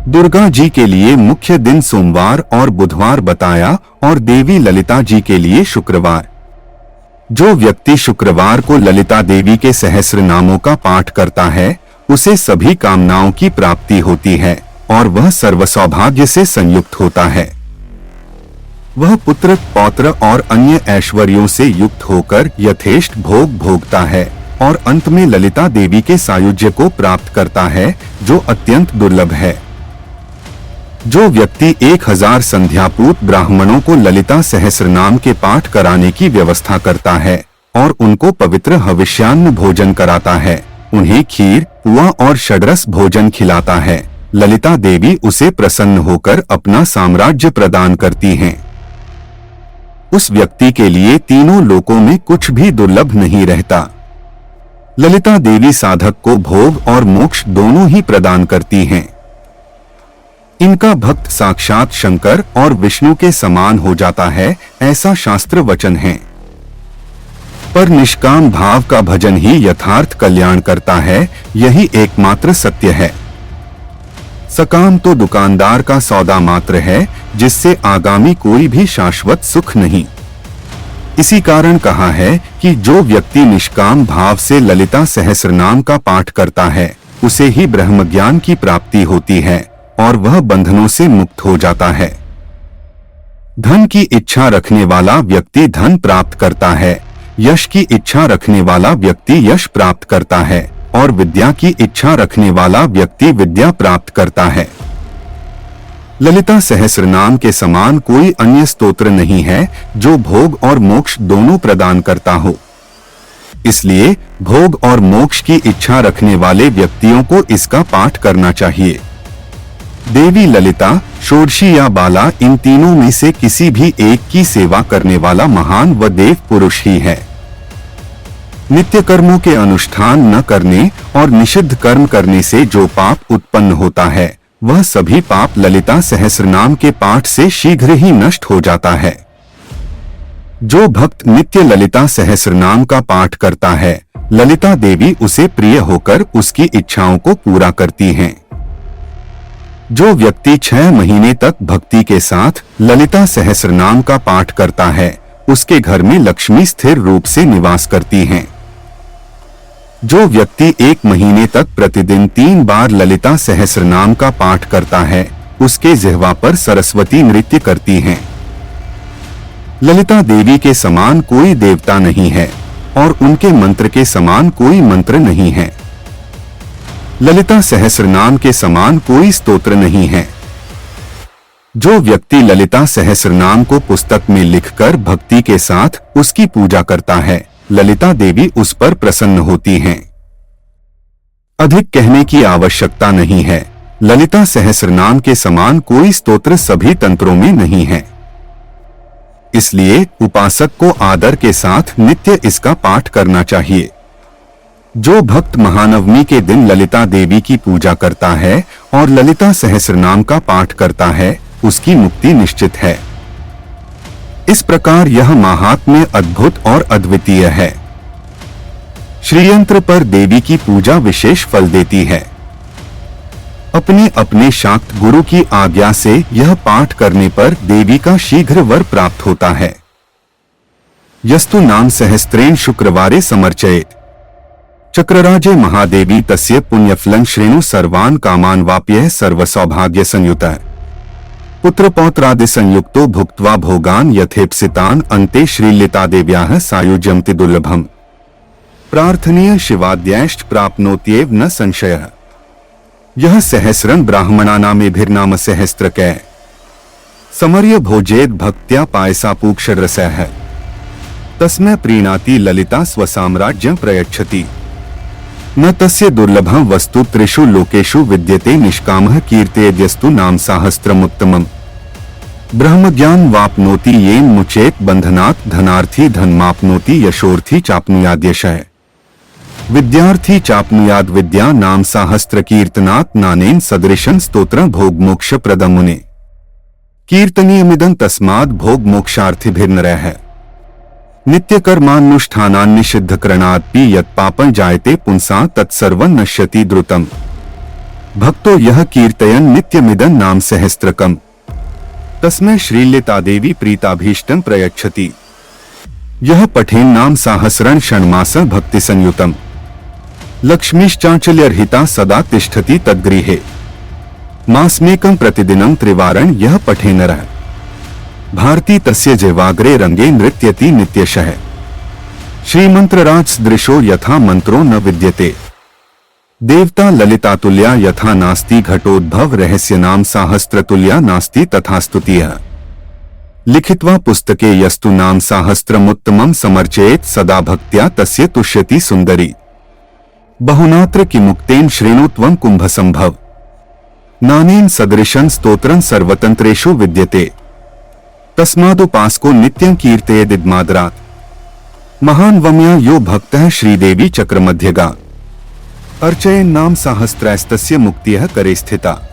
दुर्गा जी के लिए मुख्य दिन सोमवार और बुधवार बताया और देवी ललिता जी के लिए शुक्रवार। जो व्यक्ति शुक्रवार को ललिता देवी के सहस्र नामों का पाठ करता है उसे सभी कामनाओं की प्राप्ति होती है और वह सर्व सौभाग्य से संयुक्त होता है। वह पुत्र पौत्र और अन्य ऐश्वर्यों से युक्त होकर यथेष्ट भोग भोगता है और अंत में ललिता देवी के सायुज्य को प्राप्त करता है जो अत्यंत दुर्लभ है। जो व्यक्ति 1000 संध्यापूत ब्राह्मणों को ललिता सहस्रनाम के पाठ कराने की व्यवस्था करता है और उनको पवित्र हविष्यान्न भोजन कराता है, उन्हें खीर पुआ और षड्रस भोजन खिलाता है, ललिता देवी उसे प्रसन्न होकर अपना साम्राज्य प्रदान करती हैं। उस व्यक्ति के लिए तीनों लोकों में कुछ भी दुर्लभ नहीं रहता। ललिता देवी साधक को भोग और मोक्ष दोनों ही प्रदान करती हैं। इनका भक्त साक्षात शंकर और विष्णु के समान हो जाता है, ऐसा शास्त्र वचन है। पर निष्काम भाव का भजन ही यथार्थ कल्याण करता है, यही एकमात्र सत्य है। सकाम तो दुकानदार का सौदा मात्र है, जिससे आगामी कोई भी शाश्वत सुख नहीं। इसी कारण कहा है कि जो व्यक्ति निष्काम भाव से ललिता सहस्रनाम का पाठ करता है उसे ही ब्रह्म ज्ञान की प्राप्ति होती है और वह बंधनों से मुक्त हो जाता है। धन की इच्छा रखने वाला व्यक्ति धन प्राप्त करता है, यश की इच्छा रखने वाला व्यक्ति यश प्राप्त करता है और विद्या की इच्छा रखने वाला व्यक्ति विद्या प्राप्त करता है। ललिता सहस्रनाम के समान कोई अन्य स्तोत्र नहीं है जो भोग और मोक्ष दोनों प्रदान करता हो। इसलिए भोग और मोक्ष की इच्छा रखने वाले व्यक्तियों को इसका पाठ करना चाहिए। देवी ललिता, षोडशी या बाला, इन तीनों में से किसी भी एक की सेवा करने वाला महान व देव पुरुष ही है। नित्य कर्मों के अनुष्ठान न करने और निषिद्ध कर्म करने से जो पाप उत्पन्न होता है वह सभी पाप ललिता सहस्रनाम के पाठ से शीघ्र ही नष्ट हो जाता है। जो भक्त नित्य ललिता सहस्रनाम का पाठ करता है, ललिता देवी उसे प्रिय होकर उसकी इच्छाओं को पूरा करती हैं। जो व्यक्ति 6 महीने तक भक्ति के साथ ललिता सहस्रनाम का पाठ करता है उसके घर में लक्ष्मी स्थिर रूप से निवास करती हैं। जो व्यक्ति 1 महीने तक प्रतिदिन 3 बार ललिता सहस्रनाम का पाठ करता है उसके जिह्वा पर सरस्वती नृत्य करती हैं। ललिता देवी के समान कोई देवता नहीं है और उनके मंत्र के समान कोई मंत्र नहीं है। ललिता सहस्रनाम के समान कोई स्तोत्र नहीं है। जो व्यक्ति ललिता सहस्रनाम को पुस्तक में लिखकर भक्ति के साथ उसकी पूजा करता है, ललिता देवी उस पर प्रसन्न होती हैं। अधिक कहने की आवश्यकता नहीं है, ललिता सहस्रनाम के समान कोई स्तोत्र सभी तंत्रों में नहीं है। इसलिए उपासक को आदर के साथ नित्य इसका पाठ करना चाहिए। जो भक्त महानवमी के दिन ललिता देवी की पूजा करता है और ललिता सहस्रनाम का पाठ करता है उसकी मुक्ति निश्चित है। इस प्रकार यह महात्म्य अद्भुत और अद्वितीय है। श्रीयंत्र पर देवी की पूजा विशेष फल देती है। अपने अपने शाक्त गुरु की आज्ञा से यह पाठ करने पर देवी का शीघ्र वर प्राप्त होता है। यस्तु नाम सहस्त्रेण शुक्रवारे समर्चयेत् चक्रराजे महादेवी तस्य पुण्यफलं श्रेणु सर्वान् कामान् वाप्यः सर्वसौभाग्य संयुतः पुत्र पौत्रादि संयुक्तो भुक्त्वा भोगान् यथेप्सितान् अन्ते श्रीललिता देव्याः सायुज्यमति दुर्लभम् प्रार्थनीय शिवाद्यैश्च प्राप्नोत्येव न संशयः। यह सहस्रन ब्राह्मणानामेभिर्नाम सहस्त्रकै समर्य भोजेद भक्त्या पायसापूक्षरसः तस्मै प्रीणाति ललिता स्वसाम्राज्यं प्रयच्छति न तस्य दुर्लभं वस्तु त्रिषु लोकेषु विद्यते निष्कामः कीर्तयेद्यस्तु नाम साहस्त्रमुत्तमम् ब्रह्मज्ञान वाप्नोति येन मुचेत बंधनात् धनार्थी धनमाप्नोति यशोर्थी चाप्नुयाद्यशः विद्यार्थी चाप्नुयाद विद्या नाम साहस्त्र कीर्तनात् नानेन सदृशं स्तोत्रं भोगमोक्ष प्रदं मुने कीर्तनीयमिदं तस्माद् भोगमोक्षार्थिभिर्नरः नित्य कर्मानुष्ठानान्निषिद्धकरणादपि यत् पापं जायते पुंसा तत्सर्वं नश्यति द्रुतम् भक्तो यह कीर्तयन् नित्यमिदं नाम सहस्त्रकम् तस्मै श्रीललिता देवी प्रीताभीष्टं प्रयच्छति। यह पठेन् नाम सहस्रं षण्मास भक्ति संयुतम् लक्ष्मीश्चाञ्चल्यर्हिता सदा तिष्ठति तद्गृहे। मासमेकं प्रतिदिनं त्रिवारं यह पठे नरः भारती तस्य जिह्वाग्रे रंगे नृत्यति नित्यशः। श्रीमंत्रराज दृशो यथा मंत्रो न विद्यते देवता ललितातुल्या यथा नास्ति घटोद्भव रहस्य नाम सहस्त्रतुल्या नास्ति तथा स्तुतिः। लिखित्वा पुस्तके यस्तु नाम सहस्त्रमुत्तमं समर्चयेत् सदा भक्त्या तस्य तुष्यति सुंदरी। बहुनात्र किमुक्तेन शृणुत्वं कुंभसंभव नानेन सदृशं स्तोत्रं सर्वतंत्रेषु विद्यते। तस्मादुपासको नित्यं कीर्तयेदिदमादरात् महान वम्या यो भक्तः श्रीदेवी चक्रमध्यगा अर्चयन् नाम सहस्त्रैस्तस्य मुक्तिः करे स्थिता।